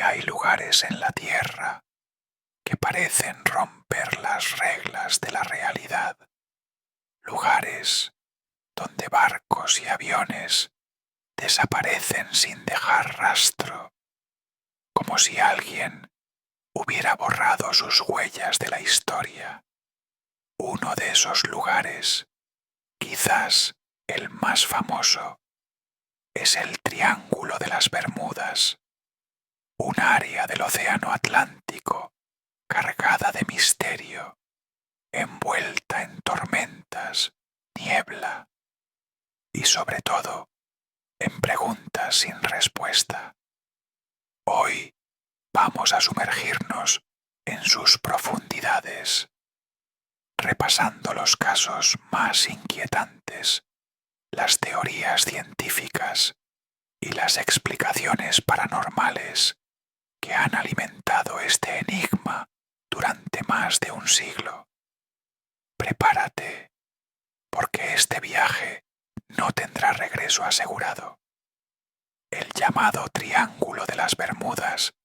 hay lugares en la Tierra que parecen romper las reglas de la realidad, lugares donde barcos y aviones desaparecen sin dejar rastro, como si alguien hubiera borrado sus huellas de la historia. Uno de esos lugares, quizás el más famoso, es el Triángulo de las Bermudas, un área del océano Atlántico cargada de misterio, envuelta en tormentas, niebla y sobre todo en preguntas sin respuesta. Hoy vamos a sumergirnos en sus profundidades, repasando los casos más inquietantes, las teorías científicas y las explicaciones paranormales que han alimentado este enigma durante más de un siglo. Prepárate, porque este viaje no tendrá regreso asegurado. El llamado Triángulo de las Bermudas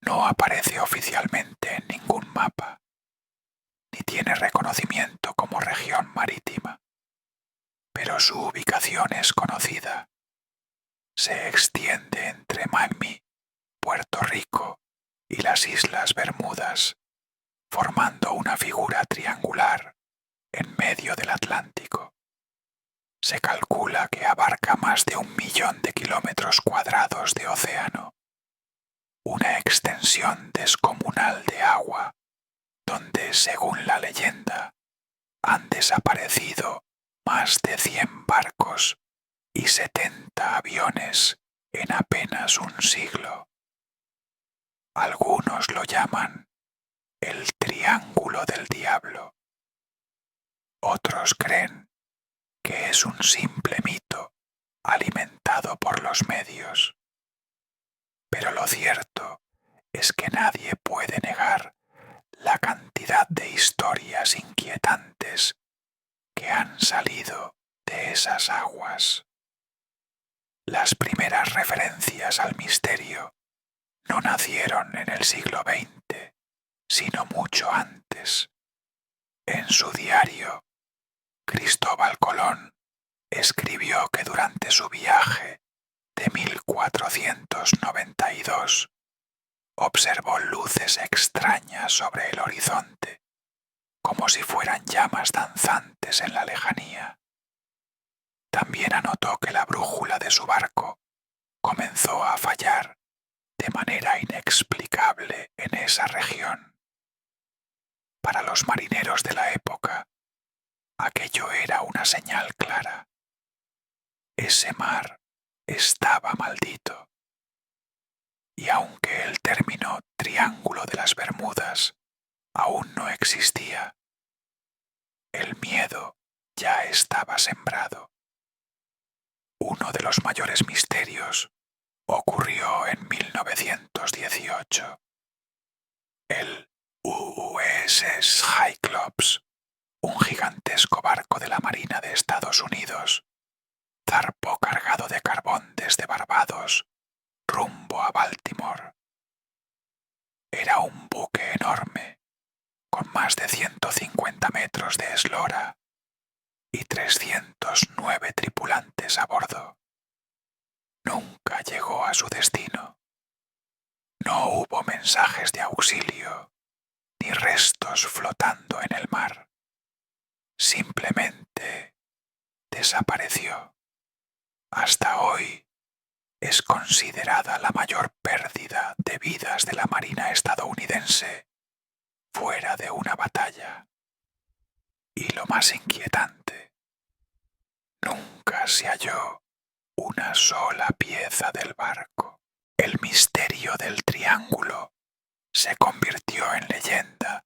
no aparece oficialmente en ningún mapa, ni tiene reconocimiento como región marítima, pero su ubicación es conocida. Se extiende entre Miami, Puerto Rico y las Islas Bermudas, formando una figura triangular en medio del Atlántico. Se calcula que abarca más de 1.000.000 de kilómetros cuadrados de océano, una extensión descomunal de agua, donde, según la leyenda, han desaparecido más de 100 barcos y 70 aviones en apenas un siglo. Algunos lo llaman el Triángulo del Diablo. Otros creen que es un simple mito alimentado por los medios. Pero lo cierto es que nadie puede negar la cantidad de historias inquietantes que han salido de esas aguas. Las primeras referencias al misterio no nacieron en el siglo XX, sino mucho antes. En su diario, Cristóbal Colón escribió que durante su viaje de 1492 observó luces extrañas sobre el horizonte, como si fueran llamas danzantes en la lejanía. También anotó que la brújula de su barco comenzó a fallar de manera inexplicable en esa región. Para los marineros de la época, aquello era una señal clara. Ese mar estaba maldito. Y aunque el término Triángulo de las Bermudas aún no existía, el miedo ya estaba sembrado. Uno de los mayores misterios ocurrió en 1918. El USS Cyclops, un gigantesco barco de la Marina de Estados Unidos, zarpó cargado de carbón desde Barbados rumbo a Baltimore. Era un buque enorme, con más de 150 metros de eslora y 309 tripulantes a bordo. Nunca llegó a su destino. No hubo mensajes de auxilio, ni restos flotando en el mar. Simplemente desapareció. Hasta hoy es considerada la mayor pérdida de vidas de la Marina estadounidense fuera de una batalla. Y lo más inquietante, nunca se halló una sola pieza del barco. El misterio del Triángulo se convirtió en leyenda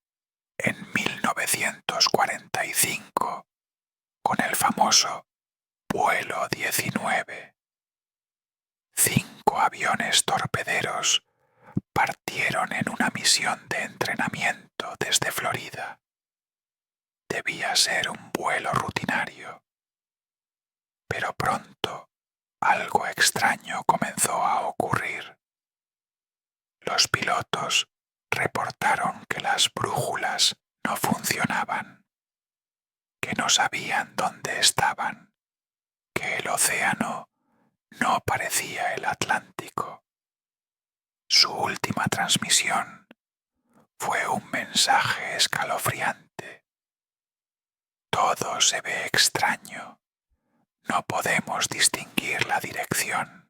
en 1945 con el famoso Vuelo 19. 5 aviones torpederos partieron en una misión de entrenamiento desde Florida. Debía ser un vuelo rutinario. Pero pronto algo extraño comenzó a ocurrir. Los pilotos reportaron que las brújulas no funcionaban, que no sabían dónde estaban, que el océano no parecía el Atlántico. Su última transmisión fue un mensaje escalofriante. Todo se ve extraño. No podemos distinguir la dirección.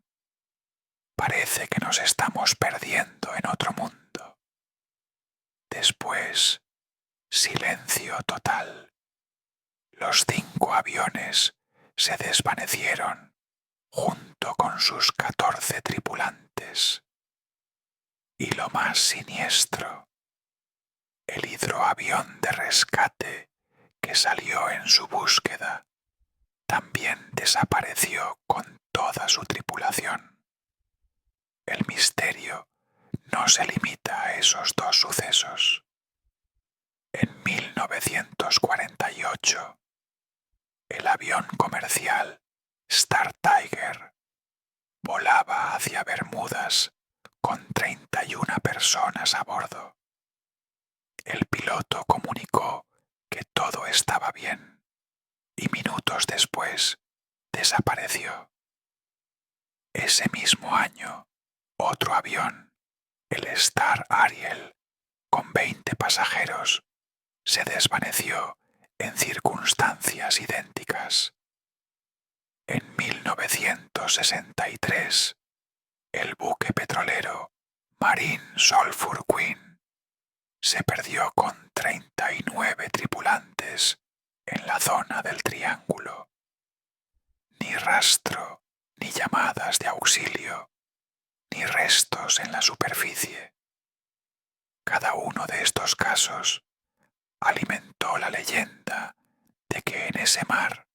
Parece que nos estamos perdiendo en otro mundo. Después, silencio total. Los 5 aviones se desvanecieron junto con sus 14 tripulantes. Y lo más siniestro, el hidroavión de rescate que salió en su búsqueda también desapareció con toda su tripulación. El misterio no se limita a esos 2 sucesos. En 1948, el avión comercial Star Tiger volaba hacia Bermudas con 31 personas a bordo. El piloto comunicó que todo estaba bien y minutos después desapareció. Ese mismo año, otro avión, el Star Ariel, con 20 pasajeros, se desvaneció en circunstancias idénticas. En 1963, el buque petrolero Marine Sulphur Queen se perdió con 39 tripulantes en la zona del Triángulo. Ni rastro, ni llamadas de auxilio, ni restos en la superficie. Cada uno de estos casos alimentó la leyenda de que en ese mar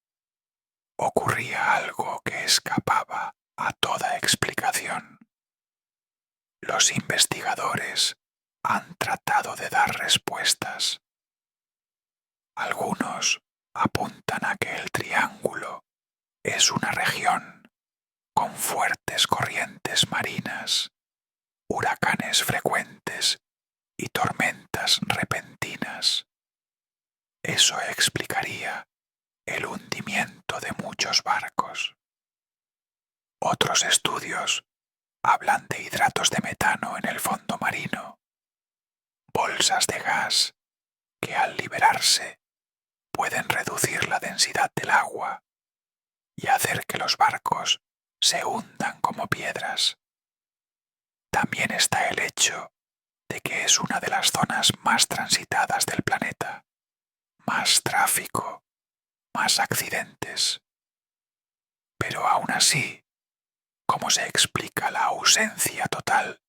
ocurría algo que escapaba a toda explicación. Los investigadores han tratado de dar respuestas. Algunos apuntan a que el Triángulo es una región con fuertes corrientes marinas, huracanes frecuentes y tormentas repentinas. Eso explicaría el hundimiento de muchos barcos. Otros estudios hablan de hidratos de metano en el fondo marino, bolsas de gas que al liberarse pueden reducir la densidad del agua y hacer que los barcos se hundan como piedras. También está el hecho de que es una de las zonas más transitadas del planeta, más tráfico, más accidentes. Pero aún así, ¿cómo se explica la ausencia total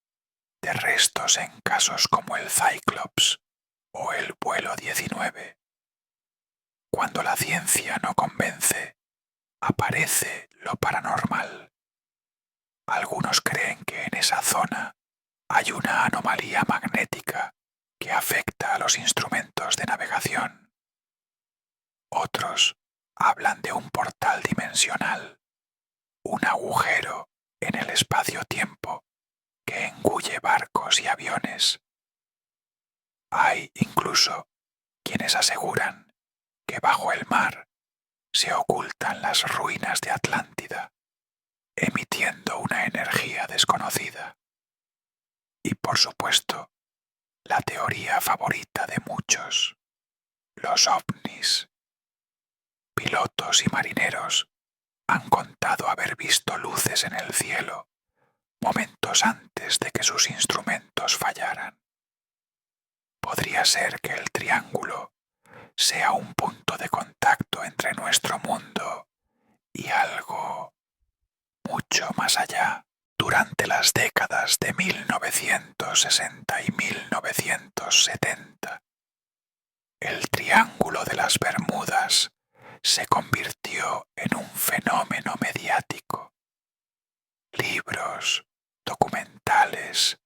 de restos en casos como el Cyclops o el vuelo 19? Cuando la ciencia no convence, aparece lo paranormal. Algunos creen que en esa zona hay una anomalía magnética que afecta a los instrumentos de navegación. Otros hablan de un portal dimensional, un agujero en el espacio-tiempo que engulle barcos y aviones. Hay incluso quienes aseguran que bajo el mar se ocultan las ruinas de Atlántida, emitiendo una energía desconocida. Y por supuesto, la teoría favorita de muchos, los ovnis. Pilotos y marineros han contado haber visto luces en el cielo momentos antes de que sus instrumentos fallaran. Podría ser que el Triángulo sea un punto de contacto entre nuestro mundo y algo mucho más allá. Durante las décadas de 1960 y 1970, el Triángulo de las Bermudas se convirtió en un fenómeno mediático. Libros, documentales,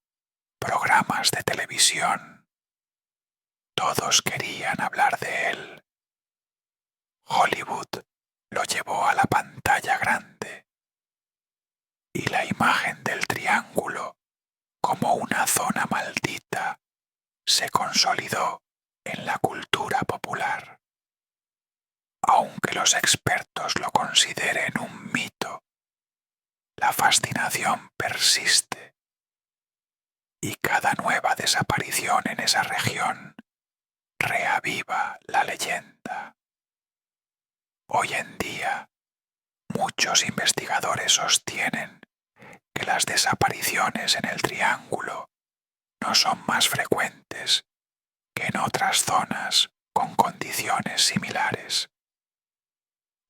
programas de televisión, todos querían hablar de él. Hollywood lo llevó a la pantalla grande y la imagen del Triángulo como una zona se consolidó en la cultura popular. Aunque los expertos lo consideren un mito, la fascinación persiste y cada nueva desaparición en esa región reaviva la leyenda. Hoy en día, muchos investigadores sostienen que las desapariciones en el Triángulo no son más frecuentes que en otras zonas con condiciones similares.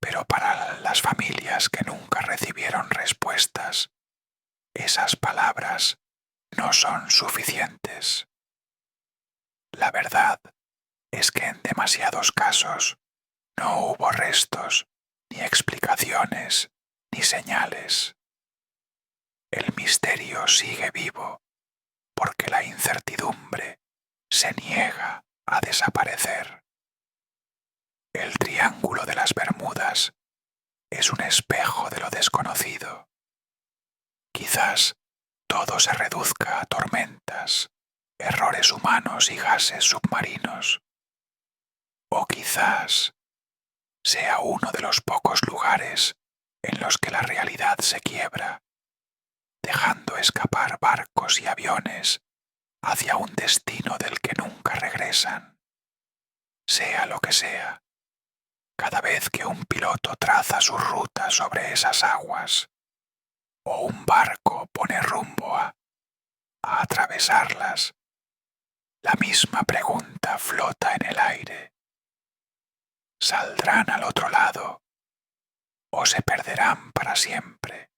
Pero para las familias que nunca recibieron respuestas, esas palabras no son suficientes. La verdad es que en demasiados casos no hubo restos, ni explicaciones, ni señales. El misterio sigue vivo porque la incertidumbre se niega a desaparecer. El Triángulo de las Bermudas es un espejo de lo desconocido. Quizás todo se reduzca a tormentas, errores humanos y gases submarinos. O quizás sea uno de los pocos lugares en los que la realidad se quiebra, dejando escapar barcos y aviones hacia un destino del que nunca regresan. Sea lo que sea, cada vez que un piloto traza su ruta sobre esas aguas, o un barco pone rumbo a atravesarlas, la misma pregunta flota en el aire. ¿Saldrán al otro lado o se perderán para siempre?